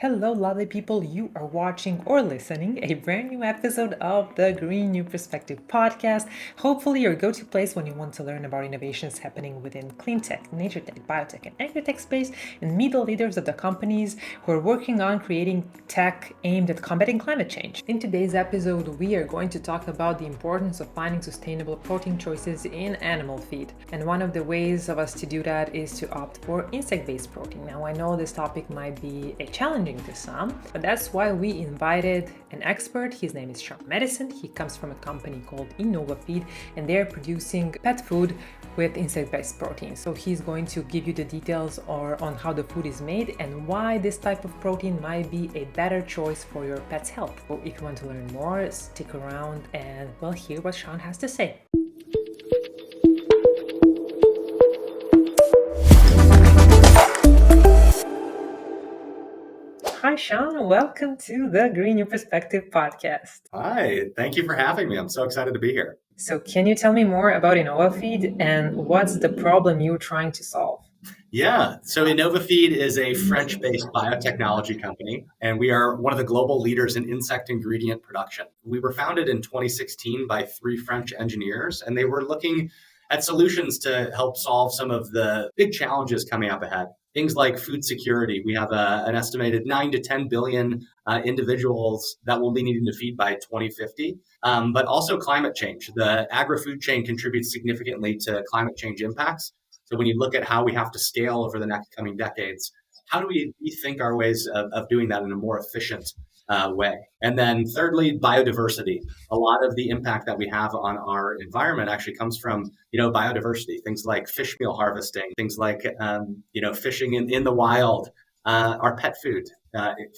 Hello, lovely people. You are watching or listening a brand new episode of the Green New Perspective podcast. Hopefully, your go to place when you want to learn about innovations happening within cleantech, naturtech, biotech, and agritech space, and meet the leaders of the companies who are working on creating tech aimed at combating climate change. In today's episode, we are going to talk about the importance of finding sustainable protein choices in animal feed. And one of the ways of us to do that is to opt for insect based protein. Now, I know this topic might be a challenge to some, but that's why we invited an expert. His name is Sean Madison. He comes from a company called Innovafeed, and they're producing pet food with insect-based protein. So he's going to give you the details on how the food is made and why this type of protein might be a better choice for your pet's health. So if you want to learn more, stick around and we'll hear what Sean has to say. Hi, Sean. Welcome to the Green New Perspective podcast. Hi, thank you for having me. I'm so excited to be here. So can you tell me more about Innovafeed and what's the problem you're trying to solve? Yeah, so Innovafeed is a French-based biotechnology company, and we are one of the global leaders in insect ingredient production. We were founded in 2016 by three French engineers, and they were looking at solutions to help solve some of the big challenges coming up ahead. Things like food security. We have an estimated 9 to 10 billion individuals that will be needing to feed by 2050, but also climate change. The agri-food chain contributes significantly to climate change impacts. So when you look at how we have to scale over the next coming decades, how do we rethink our ways of doing that in a more efficient way? And then thirdly, biodiversity. A lot of the impact that we have on our environment actually comes from, biodiversity, things like fish meal harvesting, things like, fishing in the wild, our pet food,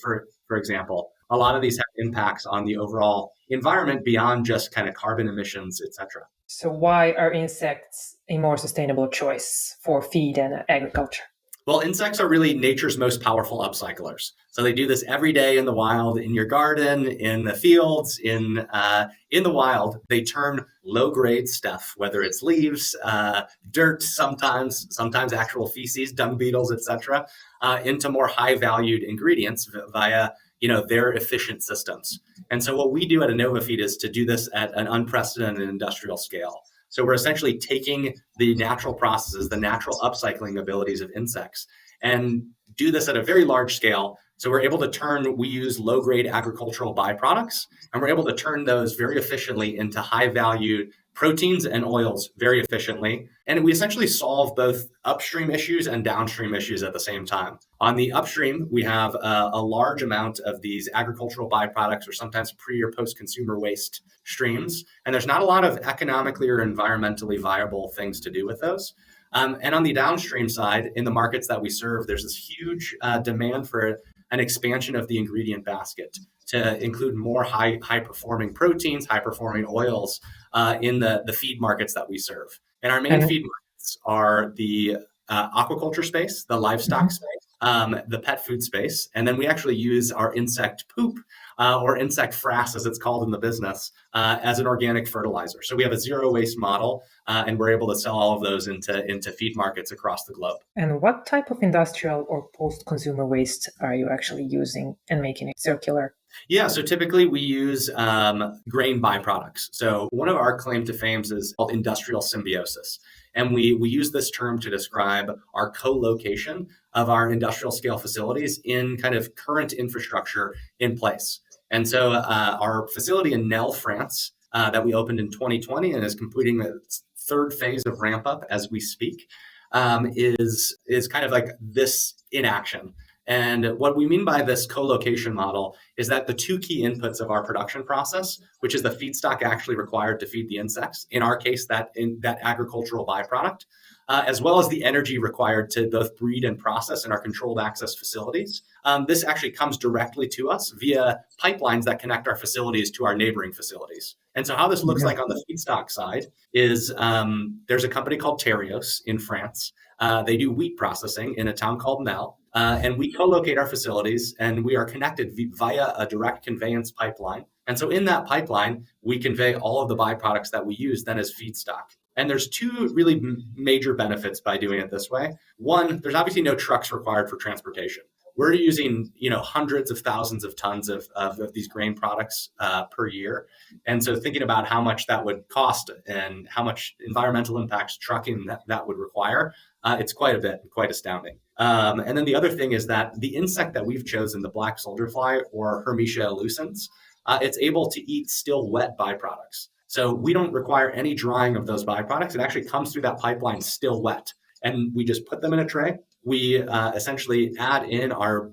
for example. A lot of these have impacts on the overall environment beyond just kind of carbon emissions, et cetera. So why are insects a more sustainable choice for feed and agriculture? Well, insects are really nature's most powerful upcyclers. So they do this every day in the wild, in your garden, in the fields, in the wild. They turn low-grade stuff, whether it's leaves, dirt, sometimes actual feces, dung beetles, etc., into more high-valued ingredients via their efficient systems. And so what we do at Innovafeed is to do this at an unprecedented industrial scale. So we're essentially taking the natural processes, the natural upcycling abilities of insects, and do this at a very large scale. So we're able to we use low-grade agricultural byproducts, and we're able to turn those very efficiently into high-valued proteins and oils very efficiently. And we essentially solve both upstream issues and downstream issues at the same time. On the upstream, we have a large amount of these agricultural byproducts or sometimes pre or post-consumer waste streams. And there's not a lot of economically or environmentally viable things to do with those. And on the downstream side, in the markets that we serve, there's this huge demand for an expansion of the ingredient basket to include more high-performing proteins, high-performing oils in the feed markets that we serve. And our main feed markets are the aquaculture space, the livestock space, the pet food space, and then we actually use our insect poop or insect frass, as it's called in the business, as an organic fertilizer. So we have a zero waste model, and we're able to sell all of those into feed markets across the globe. And what type of industrial or post-consumer waste are you actually using and making it circular? Yeah, so typically we use grain byproducts. So one of our claim to fame is called industrial symbiosis. And we use this term to describe our co-location of our industrial scale facilities in kind of current infrastructure in place. And so our facility in Nel, France, that we opened in 2020 and is completing its third phase of ramp up as we speak, is kind of like this in action. And what we mean by this co-location model is that the two key inputs of our production process, which is the feedstock actually required to feed the insects, in our case, that agricultural byproduct, as well as the energy required to both breed and process in our controlled access facilities. This actually comes directly to us via pipelines that connect our facilities to our neighboring facilities. And so how this looks like on the feedstock side is there's a company called Terios in France. They do wheat processing in a town called Nel. And we co-locate our facilities and we are connected via a direct conveyance pipeline. And so in that pipeline, we convey all of the byproducts that we use then as feedstock. And there's two really major benefits by doing it this way. One, there's obviously no trucks required for transportation. we're using, hundreds of thousands of tons of these grain products per year. And so thinking about how much that would cost and how much environmental impacts trucking that would require, it's quite a bit, quite astounding. And then the other thing is that the insect that we've chosen, the black soldier fly or Hermetia illucens, it's able to eat still wet byproducts. So we don't require any drying of those byproducts. It actually comes through that pipeline still wet. And we just put them in a tray. We essentially add in our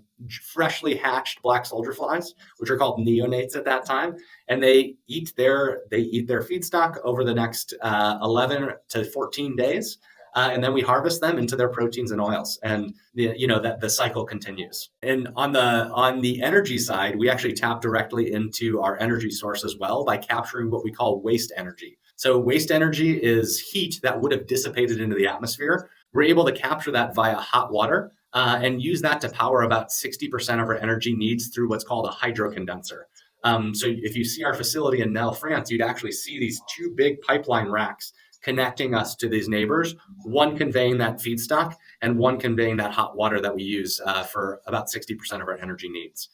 freshly hatched black soldier flies, which are called neonates at that time, and they eat their feedstock over the next 11 to 14 days. And then we harvest them into their proteins and oils, and that the cycle continues. And on the energy side, we actually tap directly into our energy source as well by capturing what we call waste energy. So waste energy is heat that would have dissipated into the atmosphere. We're able to capture that via hot water and use that to power about 60% of our energy needs through what's called a hydrocondenser. So if you see our facility in Nel, France, you'd actually see these two big pipeline racks connecting us to these neighbors, one conveying that feedstock and one conveying that hot water that we use for about 60% of our energy needs.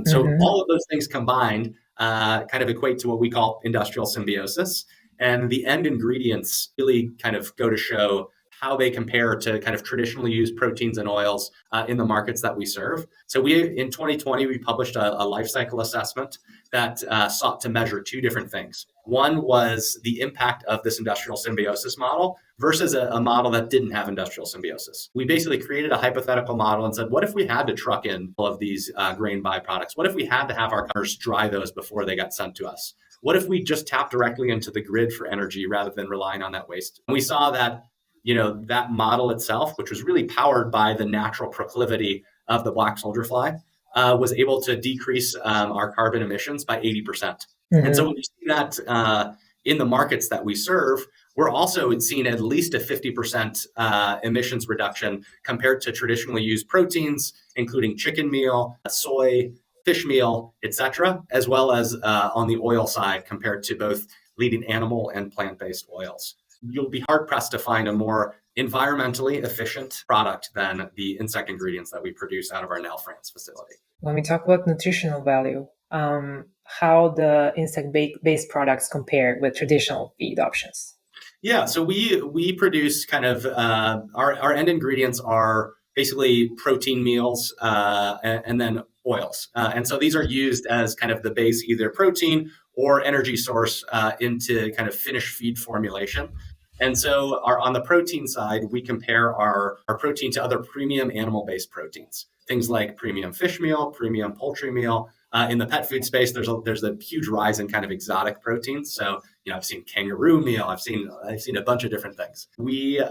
So all of those things combined kind of equate to what we call industrial symbiosis. And the end ingredients really kind of go to show how they compare to kind of traditionally used proteins and oils in the markets that we serve. So in 2020, we published a life cycle assessment that sought to measure two different things. One was the impact of this industrial symbiosis model versus a model that didn't have industrial symbiosis. We basically created a hypothetical model and said, what if we had to truck in all of these grain byproducts? What if we had to have our customers dry those before they got sent to us? What if we just tap directly into the grid for energy rather than relying on that waste? And we saw that that model itself, which was really powered by the natural proclivity of the black soldier fly, was able to decrease our carbon emissions by 80%. And so when we see that in the markets that we serve, we're also seeing at least a 50% emissions reduction compared to traditionally used proteins, including chicken meal, soy, fish meal, etc., as well as on the oil side compared to both leading animal and plant-based oils. You'll be hard-pressed to find a more environmentally efficient product than the insect ingredients that we produce out of our Nel, France facility. When we talk about nutritional value, how the insect-based products compare with traditional feed options? Yeah, so we produce kind of our end ingredients are basically protein meals and then oils. And so these are used as kind of the base, either protein or energy source into kind of finished feed formulation. And so on the protein side, we compare our protein to other premium animal-based proteins, things like premium fish meal, premium poultry meal. In the pet food space, there's a huge rise in kind of exotic proteins. So, I've seen kangaroo meal, I've seen a bunch of different things. We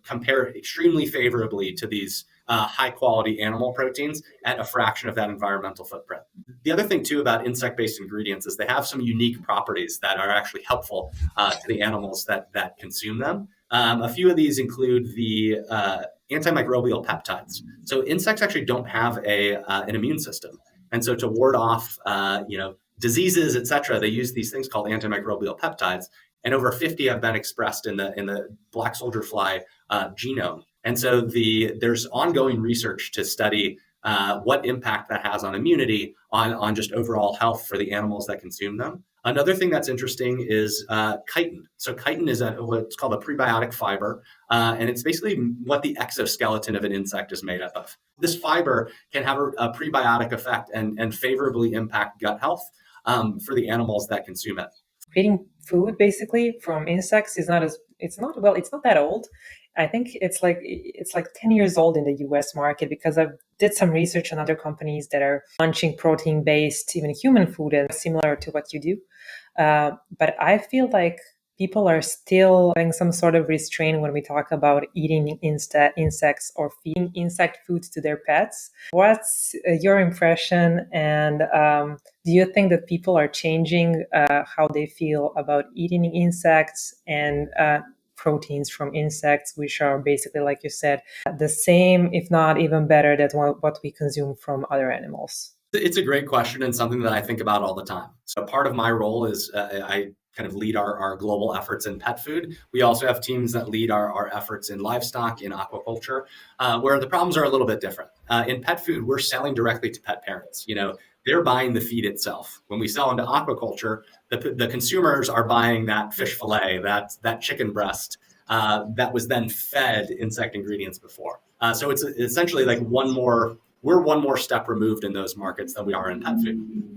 compare extremely favorably to these high quality animal proteins at a fraction of that environmental footprint. The other thing too about insect-based ingredients is they have some unique properties that are actually helpful to the animals that consume them. A few of these include the antimicrobial peptides. So insects actually don't have an immune system. And so to ward off, diseases, et cetera, they use these things called antimicrobial peptides. And over 50 have been expressed in the black soldier fly genome. And so there's ongoing research to study what impact that has on immunity, on just overall health for the animals that consume them. Another thing that's interesting is chitin. So chitin is what's called a prebiotic fiber, and it's basically what the exoskeleton of an insect is made up of. This fiber can have a prebiotic effect and favorably impact gut health for the animals that consume it. Creating food basically from insects it's not that old. I think it's like 10 years old in the US market, because I've did some research on other companies that are launching protein-based, even human food, and similar to what you do. But I feel like people are still having some sort of restraint when we talk about eating insects or feeding insect food to their pets. What's your impression? And do you think that people are changing how they feel about eating insects and proteins from insects, which are basically, like you said, the same, if not even better than what we consume from other animals? It's a great question and something that I think about all the time. So part of my role is I kind of lead our global efforts in pet food. We also have teams that lead our efforts in livestock, in aquaculture, where the problems are a little bit different. In pet food, we're selling directly to pet parents. They're buying the feed itself. When we sell into aquaculture, the consumers are buying that fish fillet, that chicken breast that was then fed insect ingredients before. So it's essentially like we're one more step removed in those markets than we are in pet food.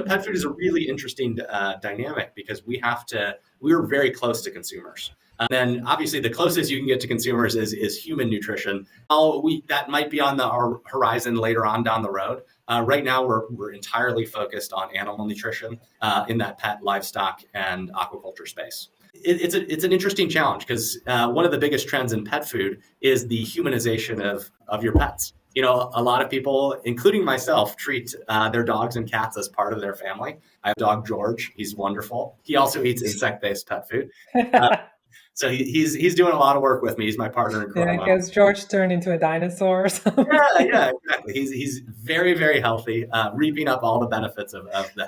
Pet food is a really interesting dynamic because we're very close to consumers. And then obviously the closest you can get to consumers is human nutrition. That might be on our horizon later on down the road. Right now, we're entirely focused on animal nutrition in that pet, livestock, and aquaculture space. It's an interesting challenge because one of the biggest trends in pet food is the humanization of your pets. A lot of people, including myself, treat their dogs and cats as part of their family. I have a dog, George. He's wonderful. He also eats insect-based pet food. So he's doing a lot of work with me. He's my partner in crime. Yeah, because George turned into a dinosaur or something. Yeah, exactly. He's very, very healthy, reaping up all the benefits of the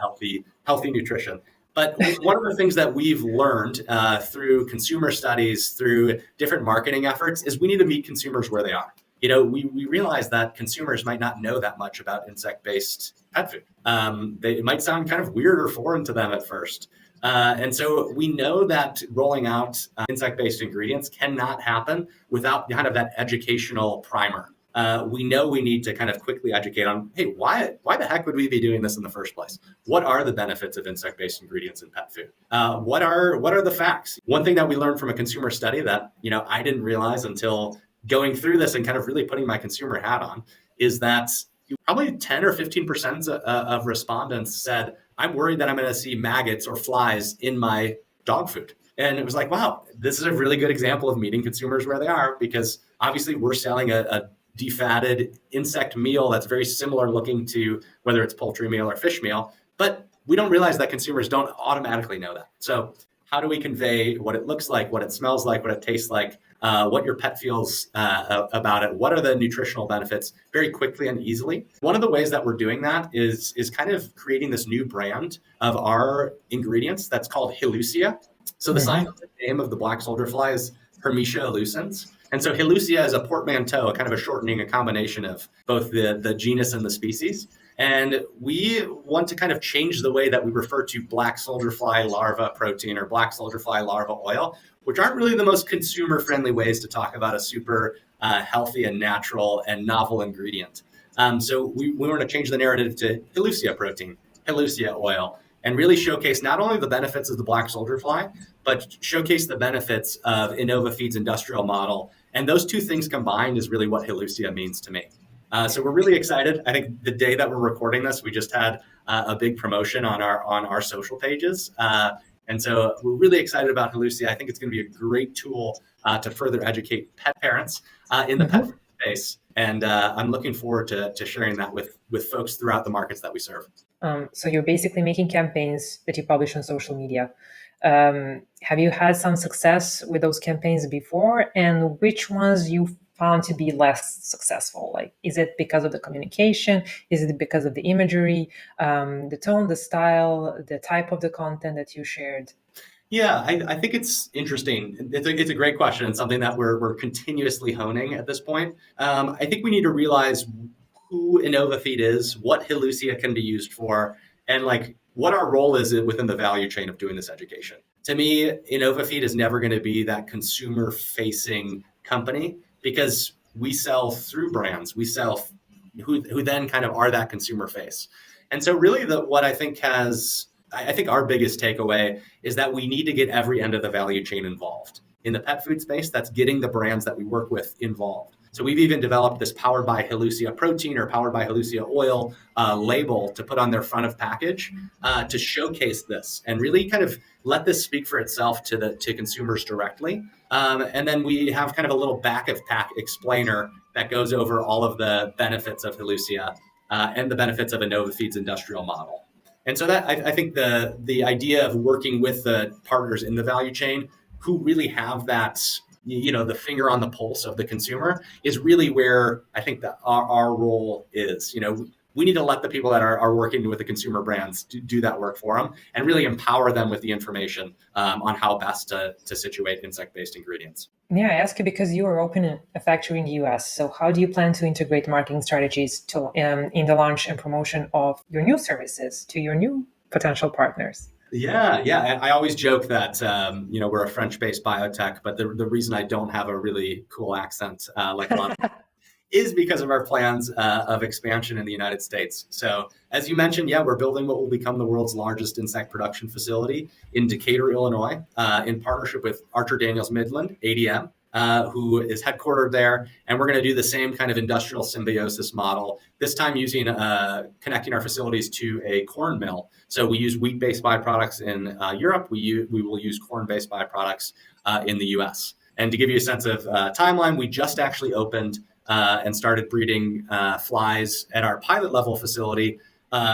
healthy nutrition. But one of the things that we've learned through consumer studies, through different marketing efforts, is we need to meet consumers where they are. We realize that consumers might not know that much about insect-based pet food. It might sound kind of weird or foreign to them at first. And so we know that rolling out insect-based ingredients cannot happen without kind of that educational primer. We know we need to kind of quickly educate on, hey, why the heck would we be doing this in the first place? What are the benefits of insect-based ingredients in pet food? What are the facts? One thing that we learned from a consumer study that I didn't realize until going through this and kind of really putting my consumer hat on is that probably 10 or 15% of respondents said, I'm worried that I'm going to see maggots or flies in my dog food. And it was like, wow, this is a really good example of meeting consumers where they are, because obviously we're selling a defatted insect meal that's very similar looking to whether it's poultry meal or fish meal, but we don't realize that consumers don't automatically know that. So how do we convey what it looks like, what it smells like, what it tastes like, what your pet feels about it? What are the nutritional benefits very quickly and easily? One of the ways that we're doing that is kind of creating this new brand of our ingredients that's called Helucia. So the scientific name of the black soldier fly is Hermetia illucens. And so Helucia is a portmanteau, kind of a shortening, a combination of both the genus and the species. And we want to kind of change the way that we refer to black soldier fly larva protein or black soldier fly larva oil, which aren't really the most consumer-friendly ways to talk about a super healthy and natural and novel ingredient. So we want to change the narrative to Helucia protein, Helucia oil, and really showcase not only the benefits of the black soldier fly, but showcase the benefits of Innovafeed's industrial model. And those two things combined is really what Helucia means to me. So we're really excited. I think the day that we're recording this, we just had a big promotion on our social pages. And so we're really excited about Helucia. I think it's going to be a great tool to further educate pet parents in the pet food space. And I'm looking forward to sharing that with folks throughout the markets that we serve. So you're basically making campaigns that you publish on social media. Have you had some success with those campaigns before? And which ones you found to be less successful? Like, is it because of the communication? Is it because of the imagery, the tone, the style, the type of the content that you shared? Yeah, I think it's interesting. It's a great question and something that we're continuously honing at this point. I think we need to realize who Innovafeed is, what Helucia can be used for, and like what our role is within the value chain of doing this education. To me, Innovafeed is never going to be that consumer-facing company because we sell through brands. We sell who then kind of are that consumer face. And so really what I think our biggest takeaway is that we need to get every end of the value chain involved. In the pet food space, that's getting the brands that we work with involved. So we've even developed this powered by Helucia protein or powered by Helucia oil label to put on their front of package to showcase this and really kind of let this speak for itself to consumers directly. And then we have kind of a little back of pack explainer that goes over all of the benefits of Helucia and the benefits of Innovafeed's industrial model. And so that I think the idea of working with the partners in the value chain who really have that, the finger on the pulse of the consumer is really where I think that our role is. we need to let the people that are working with the consumer brands do that work for them and really empower them with the information on how best to situate insect-based ingredients. Yeah, I ask you because you are opening a factory in the US. So how do you plan to integrate marketing strategies in the launch and promotion of your new services to your new potential partners? Yeah. I always joke that we're a French-based biotech, but the reason I don't have a really cool accent like a lot of is because of our plans of expansion in the United States. So, as you mentioned, yeah, we're building what will become the world's largest insect production facility in Decatur, Illinois, in partnership with Archer Daniels Midland, ADM, who is headquartered there. And we're going to do the same kind of industrial symbiosis model, this time using connecting our facilities to a corn mill. So we use wheat-based byproducts in Europe. We will use corn-based byproducts in the US. And to give you a sense of timeline, we just actually opened and started breeding flies at our pilot level facility,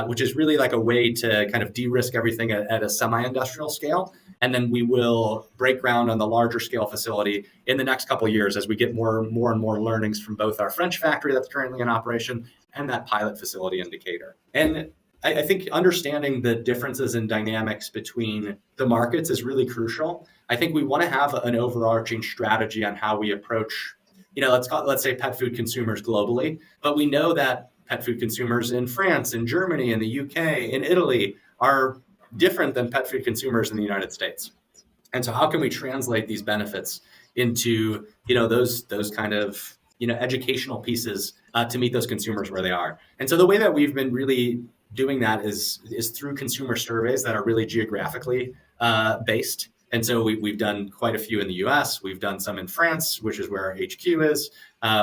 which is really like a way to kind of de-risk everything at a semi-industrial scale. And then we will break ground on the larger scale facility in the next couple of years as we get more and more learnings from both our French factory that's currently in operation and that pilot facility in Decatur. And I think understanding the differences in dynamics between the markets is really crucial. I think we want to have an overarching strategy on how we approach, let's say pet food consumers globally, but we know that pet food consumers in France, in Germany, in the UK, in Italy are different than pet food consumers in the United States. And so how can we translate these benefits into, those kind of, educational pieces to meet those consumers where they are? And so the way that we've been really doing that is through consumer surveys that are really geographically based. And so we've done quite a few in the US. We've done some in France, which is where our HQ is.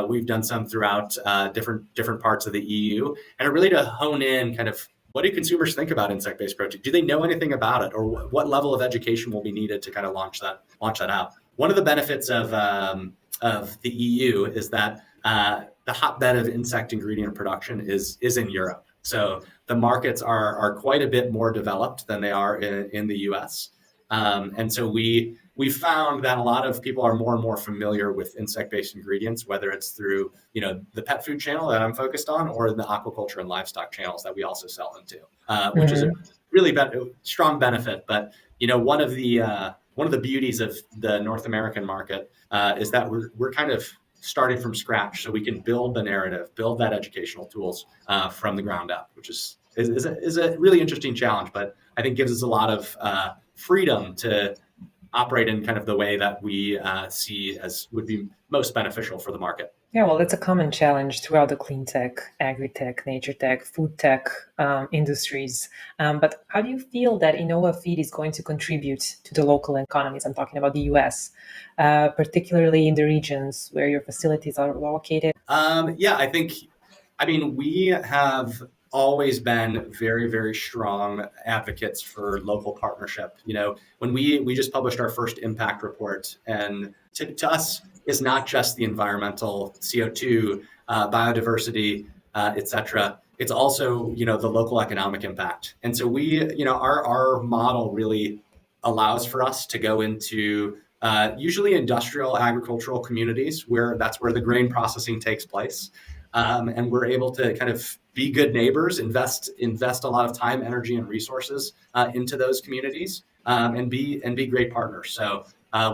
We've done some throughout different parts of the EU, and really to hone in kind of what do consumers think about insect-based protein? Do they know anything about it, or what level of education will be needed to kind of launch that out? One of the benefits of the EU is that the hotbed of insect ingredient production is in Europe. So the markets are quite a bit more developed than they are in the US. And so we found that a lot of people are more and more familiar with insect-based ingredients, whether it's through, the pet food channel that I'm focused on, or the aquaculture and livestock channels that we also sell into, which is a really strong benefit. But, one of the beauties of the North American market is that we're kind of starting from scratch, so we can build the narrative, build that educational tools from the ground up, which is a really interesting challenge, but I think gives us a lot of freedom to operate in kind of the way that we see as would be most beneficial for the market. Yeah, well, that's a common challenge throughout the clean tech, agri-tech, nature tech, food tech industries. But how do you feel that Innovafeed is going to contribute to the local economies? I'm talking about the US, particularly in the regions where your facilities are located. We have always been very, very strong advocates for local partnership. When we just published our first impact report, and to us, is not just the environmental CO2, biodiversity, et cetera. It's also, the local economic impact. And so our model really allows for us to go into usually industrial agricultural communities that's where the grain processing takes place. And we're able to kind of be good neighbors, invest a lot of time, energy, and resources into those communities, and be great partners. So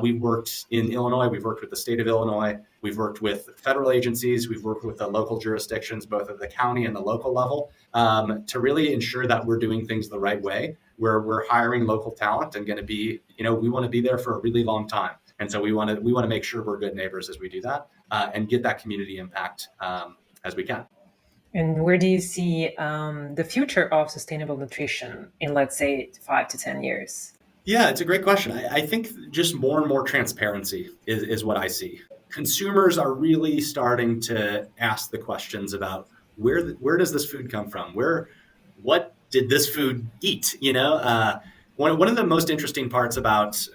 we've worked in Illinois. We've worked with the state of Illinois. We've worked with federal agencies. We've worked with the local jurisdictions, both at the county and the local level, to really ensure that we're doing things the right way. We're hiring local talent and going to be, we want to be there for a really long time. And so we want to make sure we're good neighbors as we do that, and get that community impact as we can. And where do you see the future of sustainable nutrition in, let's say, 5 to 10 years? Yeah, it's a great question. I think just more and more transparency is what I see. Consumers are really starting to ask the questions about where does this food come from? What did this food eat? One of the most interesting parts about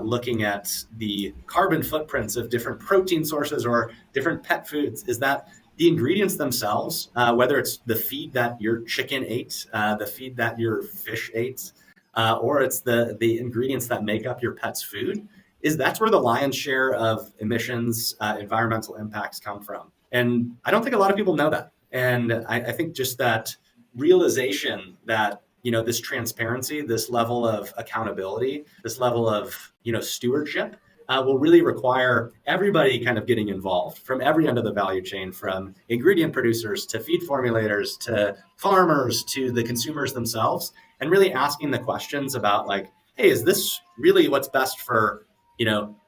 looking at the carbon footprints of different protein sources or different pet foods is that the ingredients themselves, whether it's the feed that your chicken ate, the feed that your fish ate, or it's the ingredients that make up your pet's food, that's where the lion's share of emissions, environmental impacts come from. And I don't think a lot of people know that. And I think just that realization that, this transparency, this level of accountability, this level of, stewardship will really require everybody kind of getting involved from every end of the value chain, from ingredient producers to feed formulators to farmers to the consumers themselves, and really asking the questions about like, hey, is this really what's best for,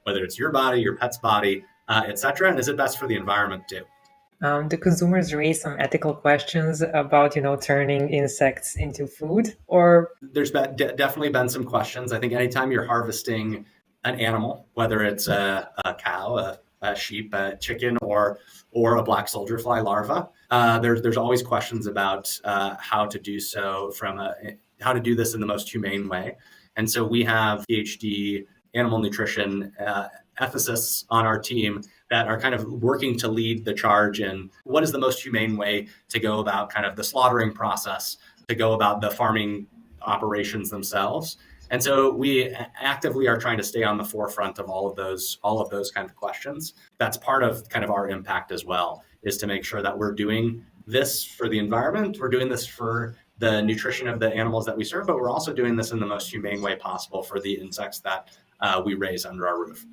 whether it's your body, your pet's body, et cetera, and is it best for the environment too? Do consumers raise some ethical questions about, turning insects into food? Or there's definitely been some questions. I think anytime you're harvesting an animal, whether it's a cow, a sheep, a chicken, or a black soldier fly larva, there's always questions about how to do so how to do this in the most humane way. And so we have PhD animal nutrition ethicists on our team that are kind of working to lead the charge in what is the most humane way to go about kind of the slaughtering process, to go about the farming operations themselves. And so we actively are trying to stay on the forefront of all of those kind of questions. That's part of kind of our impact as well, is to make sure that we're doing this for the environment, we're doing this for the nutrition of the animals that we serve, but we're also doing this in the most humane way possible for the insects that we raise under our roof.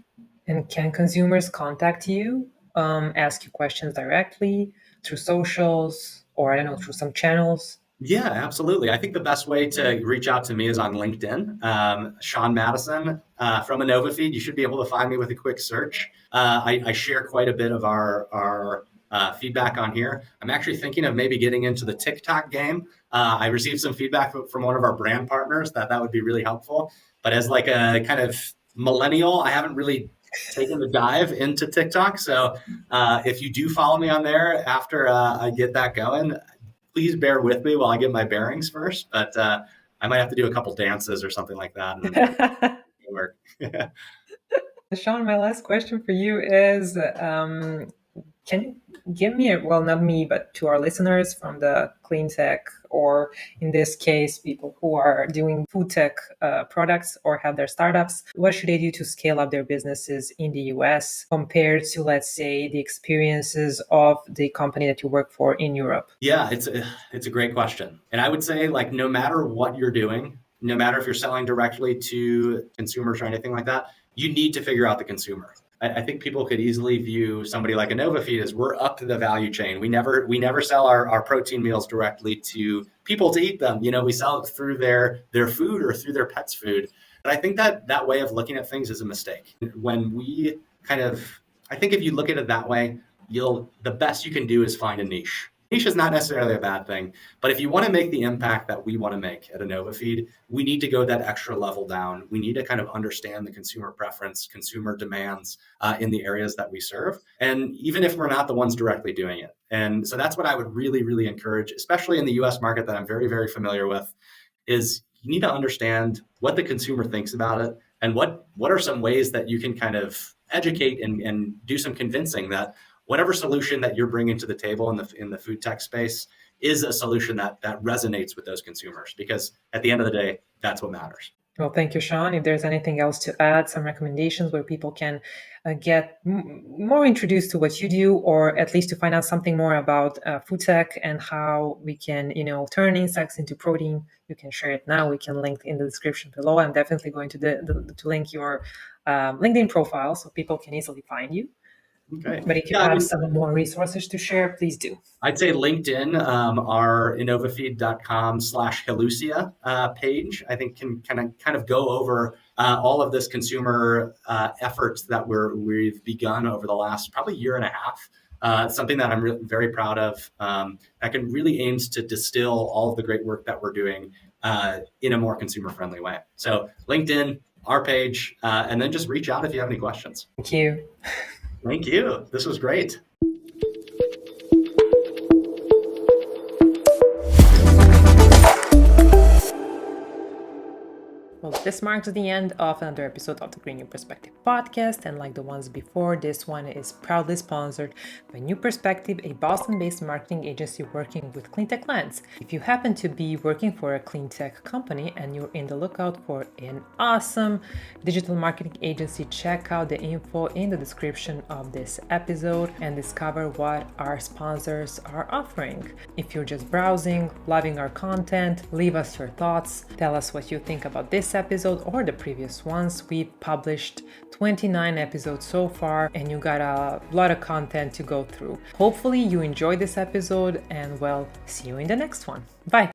And can consumers contact you, ask you questions directly through socials, or I don't know, through some channels? Yeah, absolutely. I think the best way to reach out to me is on LinkedIn. Sean Madison from Innovafeed. You should be able to find me with a quick search. I share quite a bit of our feedback on here. I'm actually thinking of maybe getting into the TikTok game. I received some feedback from one of our brand partners that would be really helpful. But as like a kind of millennial, I haven't really taken the dive into TikTok. So if you do follow me on there after I get that going, please bear with me while I get my bearings first. But I might have to do a couple dances or something like that. And work. Sean, my last question for you is, can you give me not me, but to our listeners from the clean tech, or in this case, people who are doing food tech products or have their startups, what should they do to scale up their businesses in the US compared to, let's say, the experiences of the company that you work for in Europe? Yeah, it's a great question. And I would say, like, no matter what you're doing, no matter if you're selling directly to consumers or anything like that, you need to figure out the consumer. I think people could easily view somebody like Innovafeed as we're up to the value chain. We never sell our protein meals directly to people to eat them. We sell it through their food or through their pet's food. But I think that way of looking at things is a mistake. When we I think if you look at it that way, the best you can do is find a niche. Niche is not necessarily a bad thing, but if you want to make the impact that we want to make at Innovafeed, we need to go that extra level down. We need to kind of understand the consumer preference, consumer demands in the areas that we serve, and even if we're not the ones directly doing it. And so that's what I would really, really encourage, especially in the US market that I'm very, very familiar with, is you need to understand what the consumer thinks about it and what are some ways that you can kind of educate and do some convincing that whatever solution that you're bringing to the table in the food tech space is a solution that resonates with those consumers, because at the end of the day, that's what matters. Well, thank you, Sean. If there's anything else to add, some recommendations where people can get more introduced to what you do, or at least to find out something more about food tech and how we can, turn insects into protein, you can share it now. We can link in the description below. I'm definitely going to link your LinkedIn profile so people can easily find you. Okay. But if you have some more resources to share, please do. I'd say LinkedIn, our innovafeed.com/Helucia page, I think can kind of go over all of this consumer efforts that we've begun over the last probably year and a half. Something that I'm very proud of, that can really aims to distill all of the great work that we're doing in a more consumer-friendly way. So LinkedIn, our page, and then just reach out if you have any questions. Thank you. Thank you. This was great. Well, Well, this marks the end of another episode of the Green New Perspective podcast, and like the ones before, this one is proudly sponsored by New Perspective, a Boston-based marketing agency working with cleantech clients. If you happen to be working for a cleantech company and you're in the lookout for an awesome digital marketing agency, check out the info in the description of this episode and discover what our sponsors are offering. If you're just browsing, loving our content, leave us your thoughts. Tell us what you think about this episode or the previous ones. We've published 29 episodes so far, and you got a lot of content to go through. Hopefully you enjoyed this episode, and well, see you in the next one. Bye.